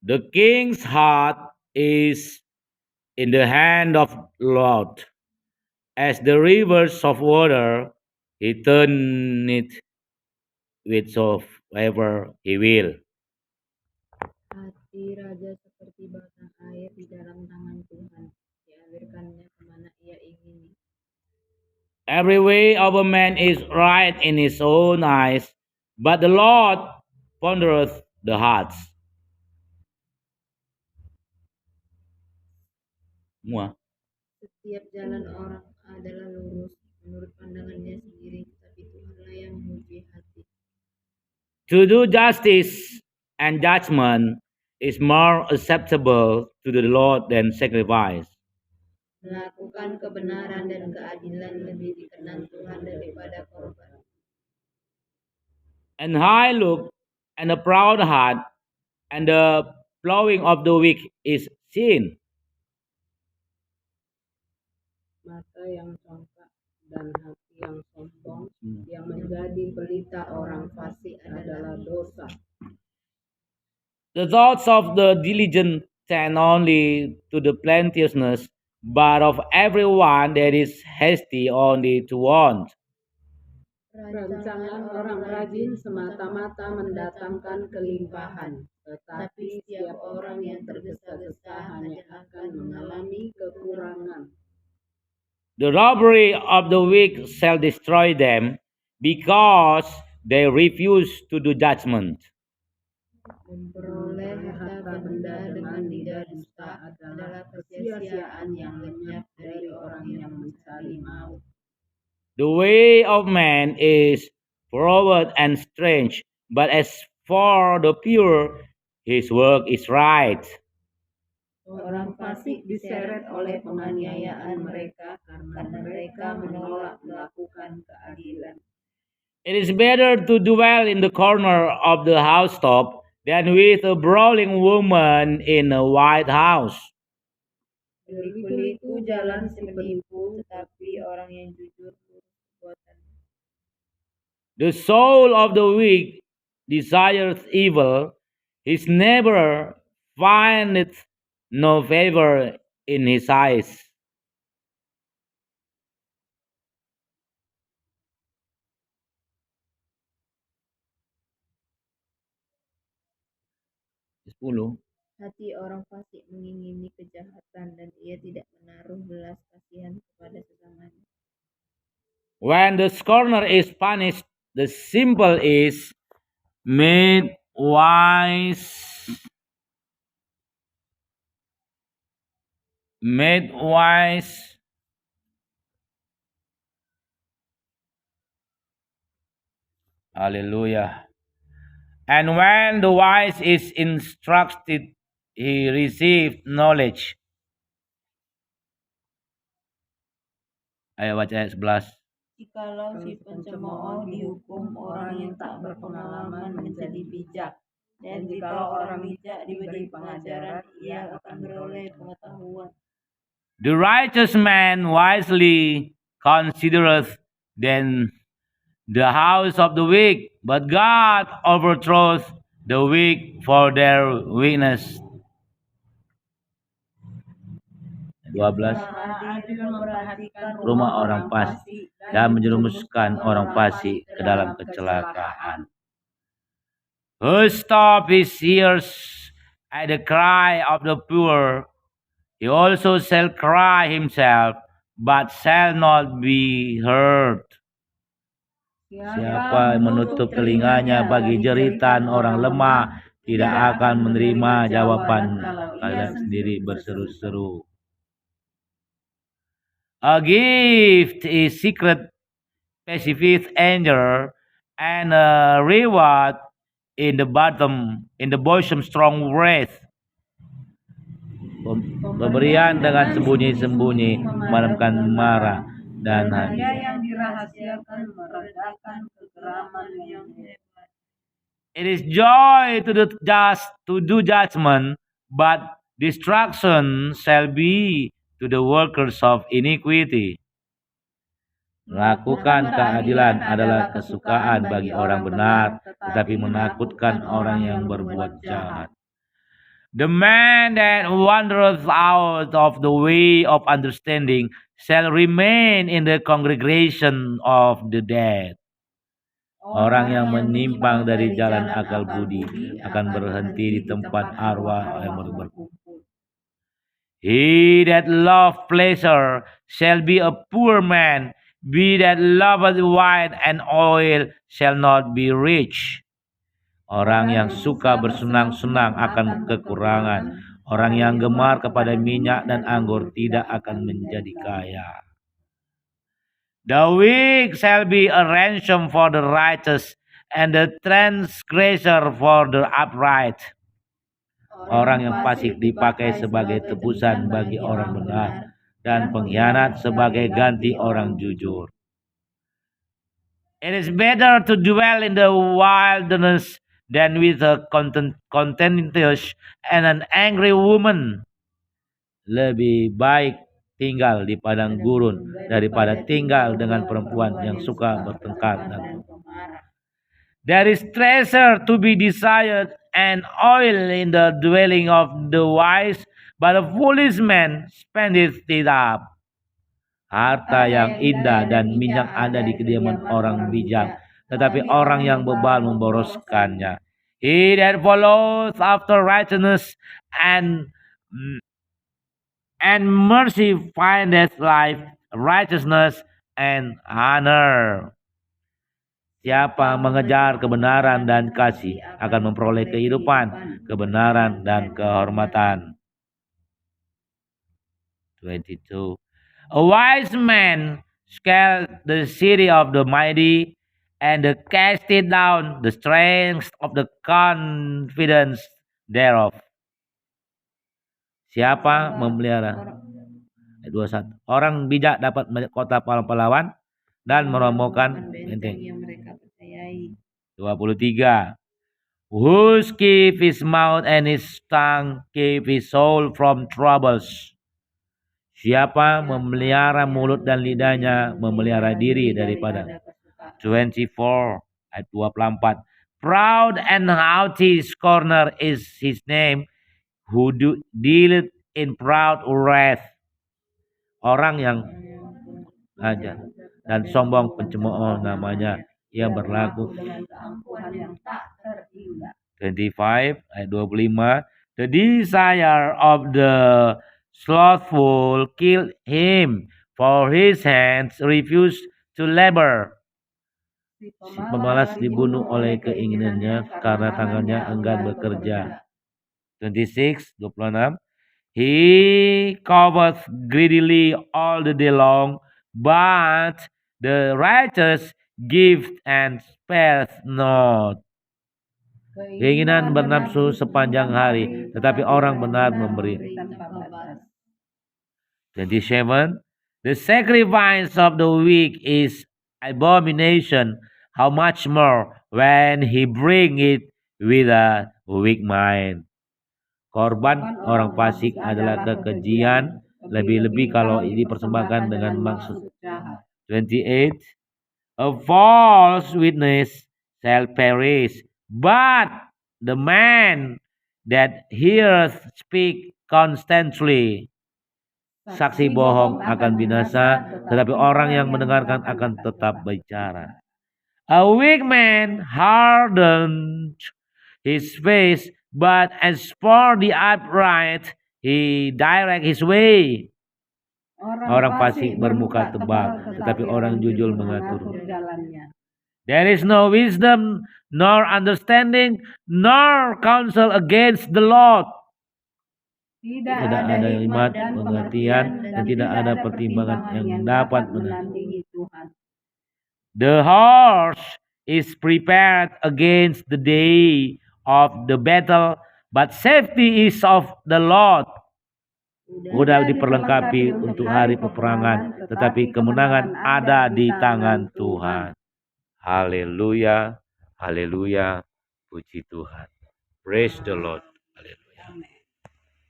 The king's heart is in the hand of Lord. As the rivers of water, he turn it whithersoever he will. Hati raja seperti batang air di dalam tangan Tuhan, dialirkannya kemana ia ingini. Every way of a man is right in his own eyes, but the Lord pondereth the hearts. Semua. Setiap jalan orang adalah lurus menurut pandangannya sendiri, tetapi Tuhanlah yang menguji hati. To do justice and judgment is more acceptable to the Lord than sacrifice. Melakukan kebenaran dan keadilan lebih dikenal Tuhan daripada korban. And high look and a proud heart and the plowing of the weak is sin. Mata yang congkak dan hati yang sombong yang menjadi pelita orang fasik adalah dosa. The thoughts of the diligent tend only to the plenteousness, but of everyone that is hasty only to want. Rancangan orang rajin semata-mata mendatangkan kelimpahan, tetapi setiap orang yang tergesa-gesa hanya akan mengalami kekurangan. The robbery of the weak shall destroy them, because they refuse to do judgment. Memperoleh harta benda dengan lidah dusta adalah kesia-siaan yang lenyap dari orang yang mencari maut. The way of man is forward and strange, but as for the pure, his work is right. Orang fasik diseret oleh penganiayaan mereka karena mereka menolak melakukan keadilan. It is better to dwell in the corner of the housetop than with a brawling woman in a white house. Berliku-liku jalan si penipu, tetapi orang yang jujur perbuatan. The soul of the weak desireth evil, his neighbor findeth no favor in his eyes. Hati orang fasik mengingini kejahatan dan ia tidak menaruh belas kasihan kepada sesamanya. When the scorner is punished, the simple is made wise. Made wise. Hallelujah. And when the wise is instructed, he received knowledge. Ayo baca ayat 11. Jikalau si pencemooh dihukum, orang yang tak berpengalaman menjadi bijak. Dan jikalau orang bijak diberi pengajaran, ia akan beroleh pengetahuan. The righteous man wisely considereth then the house of the weak, but God overthrows the weak for their weakness. 12. Rumah orang fasik dan menjerumuskan orang fasik ke dalam kecelakaan. Who stop his ears at the cry of the poor, he also shall cry himself, but shall not be heard. Siapa yang menutup telinganya bagi jeritan orang lemah, tidak akan menerima jawaban kalian sendiri berseru-seru. A gift is secret pacifies anger, and a reward in the bosom strong wrath. Pemberian dengan sembunyi-sembunyi memadamkan marah dan harga yang dirahasiakan meredakan kegeraman yang hebat. It is joy to the just to do judgment, but destruction shall be to the workers of iniquity. Melakukan keadilan adalah kesukaan bagi orang benar, tetapi menakutkan orang yang berbuat jahat. The man that wandereth out of the way of understanding shall remain in the congregation of the dead. Orang yang menyimpang dari jalan akal budi akan berhenti di tempat arwah yang berkumpul. He that loveth pleasure shall be a poor man. He that loveth wine and oil shall not be rich. Orang yang suka bersenang-senang akan kekurangan. Orang yang gemar kepada minyak dan anggur tidak akan menjadi kaya. The weak shall be a ransom for the righteous, and the transgressor for the upright. Orang yang fasik dipakai sebagai tebusan bagi orang benar, dan pengkhianat sebagai ganti orang jujur. It is better to dwell in the wilderness than with a contentious and an angry woman. Lebih baik tinggal di padang gurun daripada tinggal dengan perempuan yang suka bertengkar dan there is treasure to be desired and oil in the dwelling of the wise, but a foolish man spendeth it up. Harta yang indah dan minyak ada di kediaman orang bijak, tetapi orang yang bebal memboroskannya. He that follows after righteousness and mercy findeth life, righteousness, and honor. Siapa mengejar kebenaran dan kasih akan memperoleh kehidupan, kebenaran, dan kehormatan. 22. A wise man scaled the city of the mighty, and casted down the strength of the confidence thereof. Siapa memelihara? 21. Orang bijak dapat kota pahlawan dan merobohkan benteng. 23. Who keep his mouth and his tongue, keep his soul from troubles. Siapa memelihara mulut dan lidahnya, memelihara diri daripada. 24 ayat 24. Proud and haughty scorner is his name, who dealeth in proud wrath. Orang yang aja dan sombong pencemooh namanya, ia berlaku. 25 ayat 25. The desire of the slothful kill him, for his hands refuse to labor. Si pemalas dibunuh oleh keinginannya, karena tangannya enggan bekerja. 26 He covereth greedily all the day long, but the righteous give and spareth not. Keinginan bernafsu sepanjang hari, tetapi orang benar memberi. 27 The sacrifice of the weak is abomination. How much more when he bring it with a weak mind. Korban orang fasik adalah kekejian, lebih-lebih kalau dipersembahkan dengan maksud. 28 A false witness shall perish, but the man that heareth speak constantly. Saksi bohong akan binasa, tetapi orang yang mendengarkan akan tetap bicara. A weak man hardened his face, but as for the upright, he direct his way. Orang fasik bermuka tebal, tetapi orang jujur mengatur jalannya. There is no wisdom, nor understanding, nor counsel against the Lord. Tidak ada hikmat, pengertian, dan tidak ada pertimbangan yang dapat menandingi Tuhan. The horse is prepared against the day of the battle, but safety is of the Lord. Kuda diperlengkapi untuk hari peperangan, tetapi kemenangan ada di tangan Tuhan. Haleluya, haleluya, puji Tuhan. Praise the Lord.